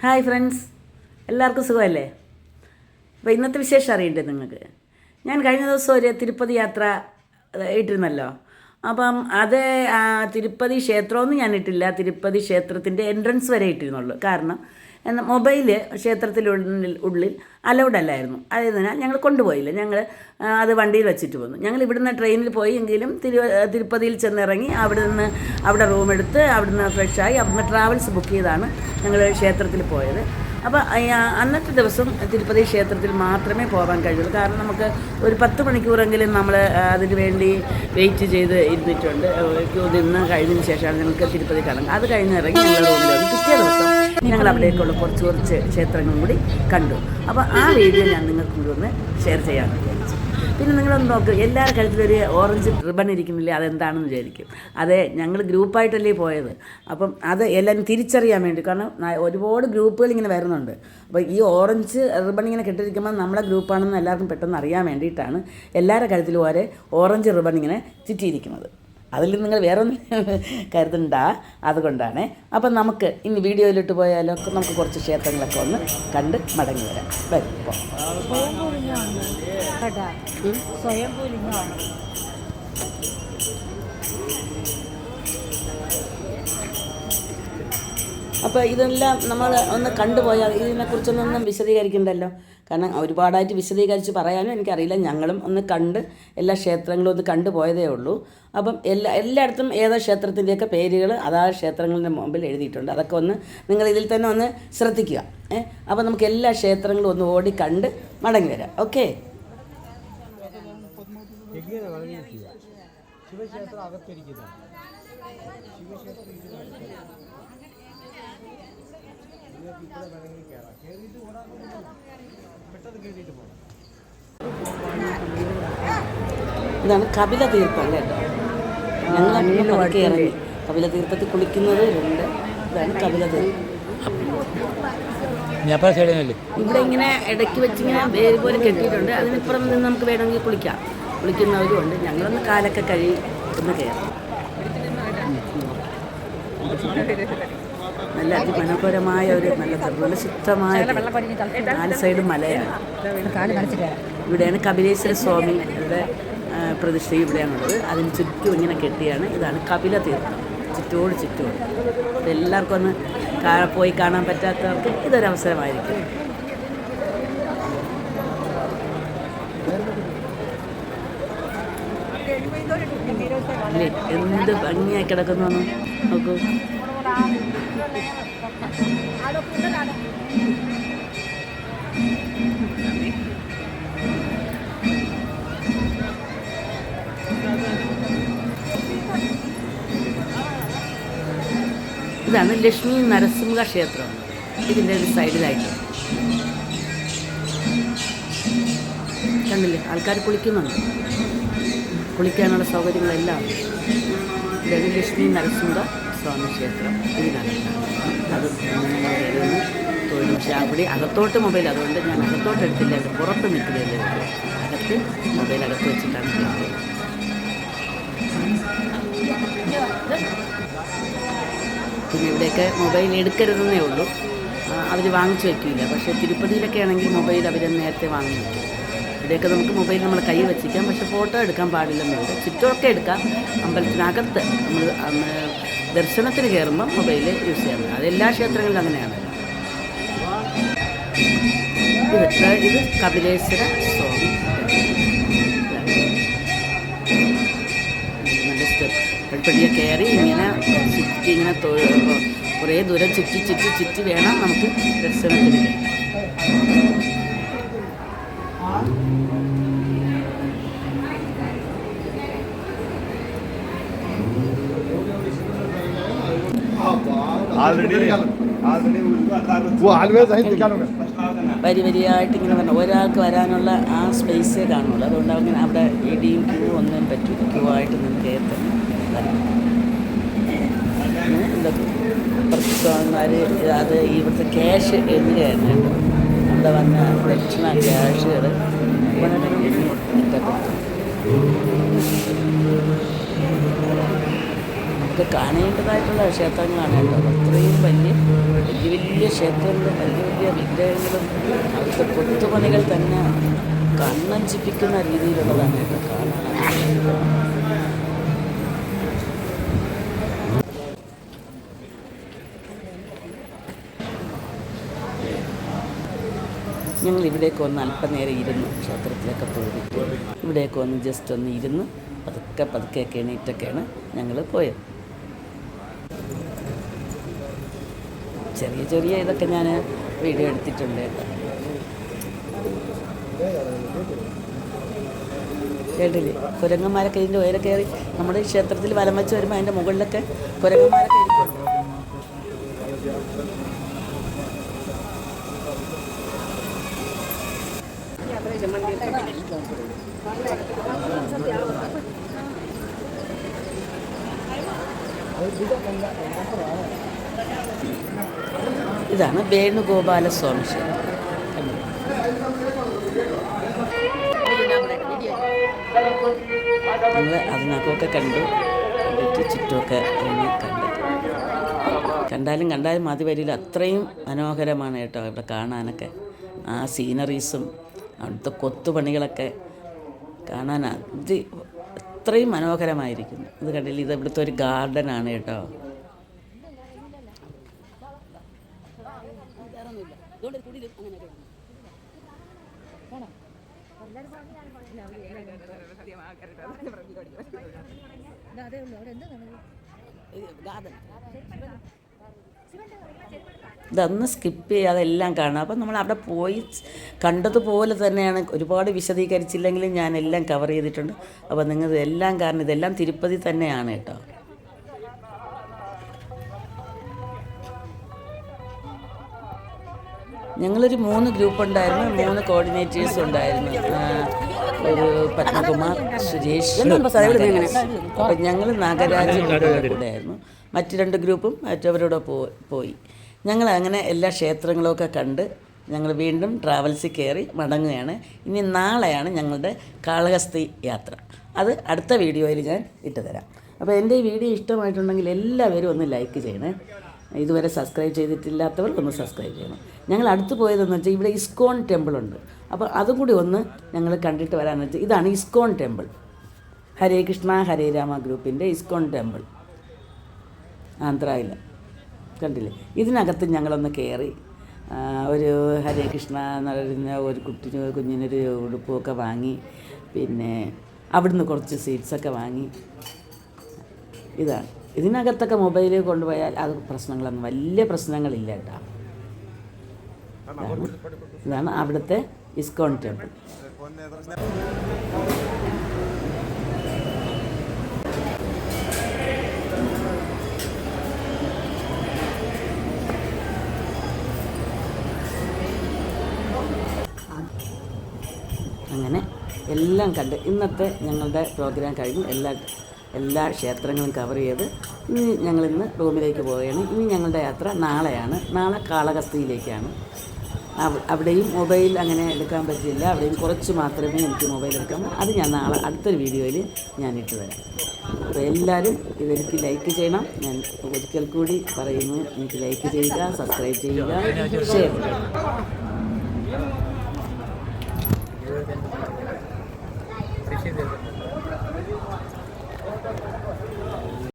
Hi friends, എല്ലാവർക്കും സുഖമല്ലേ? അപ്പോൾ ഇന്നത്തെ വിശേഷം അറിയണ്ടേ നിങ്ങൾക്ക്? ഞാൻ കഴിഞ്ഞ ദിവസം ഒരു തിരുപ്പതി യാത്ര ഇട്ടിരുന്നല്ലോ. അപ്പം അത് തിരുപ്പതി ക്ഷേത്രമൊന്നും ഞാൻ ഇട്ടില്ല. തിരുപ്പതി ക്ഷേത്രത്തിൻ്റെ എൻട്രൻസ് വരെ ഇട്ടിരുന്നുള്ളൂ. കാരണം മൊബൈൽ ക്ഷേത്രത്തിനുള്ളിൽ അലൗഡ് അല്ലായിരുന്നു. ആയതിനാൽ ഞങ്ങൾ കൊണ്ടുപോയില്ല. ഞങ്ങൾ അത് വണ്ടിയിൽ വെച്ചിട്ട് പോന്നു. ഞങ്ങൾ ഇവിടുന്ന് ട്രെയിനിൽ പോയി എങ്കിലും തിരുപ്പതിയിൽ ചെന്നിറങ്ങി അവിടെ റൂം എടുത്ത് അവിടുന്ന് ഫ്രഷായി അവിടുന്ന് ട്രാവൽസ് ബുക്ക് ചെയ്താണ് ഞങ്ങൾ ക്ഷേത്രത്തിൽ പോയത്. അപ്പോൾ അന്നത്തെ ദിവസം തിരുപ്പതി ക്ഷേത്രത്തിൽ മാത്രമേ പോകാൻ കഴിയുള്ളൂ. കാരണം നമുക്ക് ഒരു 10 മണിക്കൂറെങ്കിലും നമ്മൾ അതിന് വേണ്ടി വെയിറ്റ് ചെയ്ത് ഇരുന്നിട്ടുണ്ട്. ക്യൂ നിന്ന് കഴിഞ്ഞതിന് ശേഷമാണ് ഞങ്ങൾക്ക് തിരുപ്പതി കാണാൻ. അത് കഴിഞ്ഞിറങ്ങി ഞങ്ങൾ റൂമിൽ വന്നു. പിറ്റേ ദിവസം ഞങ്ങൾ അവിടേക്കുള്ള കുറച്ച് ക്ഷേത്രങ്ങളും കൂടി കണ്ടു. അപ്പോൾ ആ വീഡിയോ ഞാൻ നിങ്ങൾക്ക് കൂടി ഒന്ന് ഷെയർ ചെയ്യാൻ വിചാരിച്ചു. പിന്നെ നിങ്ങളൊന്ന് നോക്ക്, എല്ലാവരുടെ കഴുത്തിലൊരു ഓറഞ്ച് റിബൺ ഇരിക്കുന്നില്ലേ, അതെന്താണെന്ന് വിചാരിക്കും. അതെ, ഞങ്ങൾ ഗ്രൂപ്പായിട്ടല്ലേ പോയത്. അപ്പം അത് എല്ലാവരും തിരിച്ചറിയാൻ വേണ്ടി, കാരണം ഒരുപാട് ഗ്രൂപ്പുകൾ ഇങ്ങനെ വരുന്നുണ്ട്. അപ്പോൾ ഈ ഓറഞ്ച് റിബൺ ഇങ്ങനെ കെട്ടിരിക്കുമ്പോൾ നമ്മളെ ഗ്രൂപ്പാണെന്ന് എല്ലാവർക്കും പെട്ടെന്ന് അറിയാൻ വേണ്ടിയിട്ടാണ് എല്ലാവരുടെ കഴുത്തിലും ഓരോ ഓറഞ്ച് റിബൺ ഇങ്ങനെ ചുറ്റിയിരിക്കുന്നത്. അതിൽ നിങ്ങൾ വേറെ ഒന്നും കരുതണ്ട, അതുകൊണ്ടാണ്. അപ്പം നമുക്ക് ഇനി വീഡിയോയിലിട്ട് പോയാലോ? നമുക്ക് കുറച്ച് ക്ഷേത്രങ്ങളൊക്കെ ഒന്ന് കണ്ട് മടങ്ങി വരാം. വരും അപ്പോൾ ഇതെല്ലാം നമ്മൾ ഒന്ന് കണ്ടുപോയാൽ ഇതിനെക്കുറിച്ചൊന്നും വിശദീകരിക്കണ്ടല്ലോ. കാരണം ഒരുപാടായിട്ട് വിശദീകരിച്ച് പറയാനും എനിക്കറിയില്ല. ഞങ്ങളും ഒന്ന് കണ്ട് എല്ലാ ക്ഷേത്രങ്ങളും ഒന്ന് കണ്ടുപോയതേ ഉള്ളൂ. അപ്പം എല്ലായിടത്തും ഏതോ ക്ഷേത്രത്തിൻ്റെയൊക്കെ പേരുകൾ അതാത് ക്ഷേത്രങ്ങളുടെ മുമ്പിൽ എഴുതിയിട്ടുണ്ട്. അതൊക്കെ ഒന്ന് നിങ്ങൾ ഇതിൽ തന്നെ ഒന്ന് ശ്രദ്ധിക്കുക. അപ്പോൾ നമുക്ക് എല്ലാ ക്ഷേത്രങ്ങളും ഒന്ന് ഓടി കണ്ട് മടങ്ങി വരാം. ഓക്കെ. ഇതാണ് കപില തീർത്ഥം കേട്ടോ. ഞങ്ങൾ അങ്ങോട്ട് ഇറങ്ങി കപില തീർത്ഥത്തിൽ കുളിക്കുന്നത് ഉണ്ട്. ഇതാണ് കപില തീർത്ഥം. ഇവിടെ ഇങ്ങനെ ഇടയ്ക്ക് വെച്ചിങ്ങനെ വേര് പോലെ കെട്ടിയിട്ടുണ്ട്. അതിനിപ്പുറം നിന്ന് നമുക്ക് വേണമെങ്കിൽ കുളിക്കുന്നവരും ഉണ്ട്. ഞങ്ങളൊന്ന് കാലൊക്കെ കഴുകി ഒന്ന് കയറാം. നല്ല അതിമനോഹരമായ ഒരു നല്ല ശുദ്ധമായ 4 സൈഡും മലയാണ്. ഇവിടെയാണ് കപിലേശ്വര സ്വാമി ഇവിടെ പ്രതിഷ്ഠ ഇവിടെയാണുള്ളത്. അതിന് ചുറ്റും ഇങ്ങനെ കെട്ടിയാണ്. ഇതാണ് കപില തീർത്ഥം. ചുറ്റോട് എല്ലാവർക്കും ഒന്ന് പോയി കാണാൻ പറ്റാത്തവർക്ക് ഇതൊരവസരമായിരിക്കും. എന്ത് ഭംഗിയായി കിടക്കുന്നു നോക്കൂ. ഇതാണ് ലക്ഷ്മി നരസിംഹ ക്ഷേത്രം. ഇതിൻ്റെ ഒരു സൈഡിലായിട്ട് കണ്ടില്ലേ, ആൾക്കാർ കുളിക്കുന്നുണ്ട്. കുളിക്കാനുള്ള സൗകര്യങ്ങളെല്ലാം. ഇതാണ് ലക്ഷ്മി നരസിംഹ സ്വാമി ക്ഷേത്രം. ഇതിനാണ് അത് വരുന്നു തൊഴിൽ. പക്ഷേ അവിടെ അകത്തോട്ട് മൊബൈൽ, അതുകൊണ്ട് ഞാൻ അകത്തോട്ട് എടുത്തില്ല. അത് പുറത്ത് നിൽക്കുകയല്ലേ ഉള്ളൂ. അകത്ത് മൊബൈൽ അകത്ത് വെച്ചിട്ടാണ് ചെയ്യുന്നത്. പിന്നെ ഇവിടെയൊക്കെ മൊബൈൽ എടുക്കരുതെന്നേ ഉള്ളൂ, അവർ വാങ്ങിച്ചു വയ്ക്കില്ല. പക്ഷേ തിരുപ്പതിയിലൊക്കെ ആണെങ്കിൽ മൊബൈൽ അവർ നേരത്തെ വാങ്ങി വയ്ക്കും. ഇവിടെയൊക്കെ നമുക്ക് മൊബൈൽ നമ്മളെ കൈ വെച്ചിരിക്കാം, പക്ഷേ ഫോട്ടോ എടുക്കാൻ പാടില്ലെന്നുണ്ട്. ചുറ്റുമൊക്കെ എടുക്കാം. അമ്പലത്തിനകത്ത് നമ്മൾ ദർശനത്തിന് കയറുമ്പോൾ മൊബൈൽ യൂസ് ചെയ്യാൻ പറ്റും. അതെല്ലാ ക്ഷേത്രങ്ങളിലും അങ്ങനെയാണ്. ഇത് കപിലേശ്വര സ്വാമി. നല്ല പടിപ്പടിയെ കയറി ഇങ്ങനെ ചുറ്റി ഇങ്ങനെ കുറേ ദൂരം ചുറ്റി വേണം നമുക്ക് ദർശനത്തിന് കയറാൻ. വരിയായിട്ട് ഇങ്ങനെ പറഞ്ഞു ഒരാൾക്ക് വരാനുള്ള ആ സ്പേസേ കാണുള്ളൂ. അതുകൊണ്ട് അങ്ങനെ അവിടെ ഇടിയും ക്യൂ ഒന്നും പറ്റില്ല. ക്യൂ ആയിട്ട് നിന്ന് കയറ്റം ഇതൊക്കെ പ്രശ്നന്മാർ അത് ഇവിടുത്തെ ക്യാഷ് എഴുതുകയായിരുന്നു കേട്ടോ. അവിടെ വന്ന ദക്ഷിണ ക്യാഷുകൾ ഇഷ്ടപ്പെട്ടു. ഇതൊക്കെ കാണേണ്ടതായിട്ടുള്ള ക്ഷേത്രങ്ങളാണ് കേട്ടോ. അത്രയും വലിയ വലിയ വലിയ ക്ഷേത്രങ്ങളും വലിയ വലിയ വിഗ്രഹങ്ങളും അവിടുത്തെ കൊത്തുപണികൾ തന്നെ കണ്ണഞ്ചിപ്പിക്കുന്ന രീതിയിലുള്ളതാണ് കേട്ടോ കാണാനായിട്ട്. ഞങ്ങൾ ഇവിടേക്ക് വന്ന് അല്പനേരം ഇരുന്നു, ക്ഷേത്രത്തിലൊക്കെ പോയിട്ട് ഇവിടേക്ക് വന്ന് ജസ്റ്റ് ഒന്ന് ഇരുന്ന് പതുക്കെ പതുക്കെയൊക്കെ എണീറ്റൊക്കെയാണ് ഞങ്ങൾ പോയത്. ചെറിയ ചെറിയ ഇതൊക്കെ ഞാൻ വീഡിയോ എടുത്തിട്ടുണ്ട് കേട്ടോ. കേട്ടില്ലേ, കുരങ്ങന്മാരൊക്കെ ഇതിൻ്റെ ഉയരെ കയറി നമ്മുടെ ക്ഷേത്രത്തിൽ വലം വെച്ച് വരുമ്പോൾ അതിൻ്റെ മുകളിലൊക്കെ കുരങ്ങന്മാരൊക്കെ ഇരിക്കുന്നുണ്ട്. ഇതാണ് വേണുഗോപാലസ്വാമി ക്ഷേത്രം. ഞങ്ങൾ അതിനകമൊക്കെ കണ്ടു, ചുറ്റുമൊക്കെ കണ്ടാലും മതി വരില്ല, അത്രയും മനോഹരമാണ് കേട്ടോ ഇവിടെ കാണാനൊക്കെ. ആ സീനറീസും അവിടുത്തെ കൊത്തുപണികളൊക്കെ കാണാൻ ഇത് അത്രയും മനോഹരമായിരിക്കുന്നു. ഇത് കണ്ടില്ല, ഇത് ഇവിടുത്തെ ഒരു ഗാർഡനാണ് കേട്ടോ. ഇതൊന്ന് സ്കിപ്പ് ചെയ്യാതെ എല്ലാം കാണാം. അപ്പം നമ്മൾ അവിടെ പോയി കണ്ടതുപോലെ തന്നെയാണ്, ഒരുപാട് വിശദീകരിച്ചില്ലെങ്കിലും ഞാൻ എല്ലാം കവർ ചെയ്തിട്ടുണ്ട്. അപ്പോൾ നിങ്ങൾ എല്ലാം കാരണം ഇതെല്ലാം തിരുപ്പതി തന്നെയാണ് കേട്ടോ. ഞങ്ങളൊരു 3 ഗ്രൂപ്പ് ഉണ്ടായിരുന്നു, 3 കോർഡിനേറ്റേഴ്സ് ഉണ്ടായിരുന്നു. ഒരു പത്മകുമാർ, സുരേഷ്, അപ്പം ഞങ്ങൾ നാഗരാജൻ്റെ കൂടെ ആയിരുന്നു. മറ്റ് 2 ഗ്രൂപ്പും മറ്റവരോടെ പോയി. ഞങ്ങൾ അങ്ങനെ എല്ലാ ക്ഷേത്രങ്ങളൊക്കെ കണ്ട് ഞങ്ങൾ വീണ്ടും ട്രാവൽസിൽ കയറി മടങ്ങുകയാണ്. ഇനി നാളെയാണ് ഞങ്ങളുടെ കാളഹസ്തി യാത്ര. അത് അടുത്ത വീഡിയോയിൽ ഞാൻ ഇട്ടുതരാം. അപ്പോൾ എൻ്റെ ഈ വീഡിയോ ഇഷ്ടമായിട്ടുണ്ടെങ്കിൽ എല്ലാവരും ഒന്ന് ലൈക്ക് ചെയ്യണേ. ഇതുവരെ സബ്സ്ക്രൈബ് ചെയ്തിട്ടില്ലാത്തവർ ഒന്ന് സബ്സ്ക്രൈബ് ചെയ്യണം. ഞങ്ങൾ അടുത്ത് പോയതെന്ന് വെച്ചാൽ ഇവിടെ ഇസ്കോൺ ടെമ്പിളുണ്ട്. അപ്പോൾ അതും കൂടി ഒന്ന് ഞങ്ങൾ കണ്ടിട്ട് വരാമെന്ന് വെച്ചാൽ ഇതാണ് ഇസ്കോൺ ടെമ്പിൾ. ഹരേ കൃഷ്ണ ഹരേ രാമ ഗ്രൂപ്പിൻ്റെ ഇസ്കോൺ ടെമ്പിൾ ആന്ധ്രയിൽ കണ്ടില്ലേ. ഇതിനകത്ത് ഞങ്ങളൊന്ന് കയറി ഒരു ഹരേ കൃഷ്ണ എന്ന് പറയുന്ന ഒരു കുഞ്ഞിനൊരു ഉടുപ്പൊക്കെ വാങ്ങി, പിന്നെ അവിടുന്ന് കുറച്ച് സ്വീറ്റ്സൊക്കെ വാങ്ങി. ഇതാണ് ഇതിനകത്തൊക്കെ മൊബൈൽ കൊണ്ടുപോയാൽ അത് പ്രശ്നങ്ങളൊന്നും വലിയ പ്രശ്നങ്ങളില്ല കേട്ടോ. ഇതാണ് അവിടുത്തെ ഇസ്കോൺ ടെമ്പിൾ. അങ്ങനെ എല്ലാം കണ്ട് ഇന്നത്തെ ഞങ്ങളുടെ പ്രോഗ്രാം കഴിഞ്ഞു. എല്ലാ ക്ഷേത്രങ്ങളും കവർ ചെയ്ത് ഇനി ഞങ്ങളിന്ന് റൂമിലേക്ക് പോവുകയാണ്. ഇനി ഞങ്ങളുടെ യാത്ര നാളെയാണ്. നാളെ കാളഹസ്തിയിലേക്കാണ്. അവിടെയും മൊബൈൽ അങ്ങനെ എടുക്കാൻ പറ്റില്ല, അവിടെയും കുറച്ച് മാത്രമേ എനിക്ക് മൊബൈൽ എടുക്കാൻ. അത് ഞാൻ നാളെ അടുത്തൊരു വീഡിയോയിൽ ഞാൻ ഇട്ട് തരാം. അപ്പോൾ എല്ലാവരും ഇതെനിക്ക് ലൈക്ക് ചെയ്യണം. ഞാൻ ഒരിക്കൽ കൂടി പറയുന്നു, എനിക്ക് ലൈക്ക് ചെയ്യുക, സബ്സ്ക്രൈബ് ചെയ്യുക, ഷെയർ ചെയ്യുക.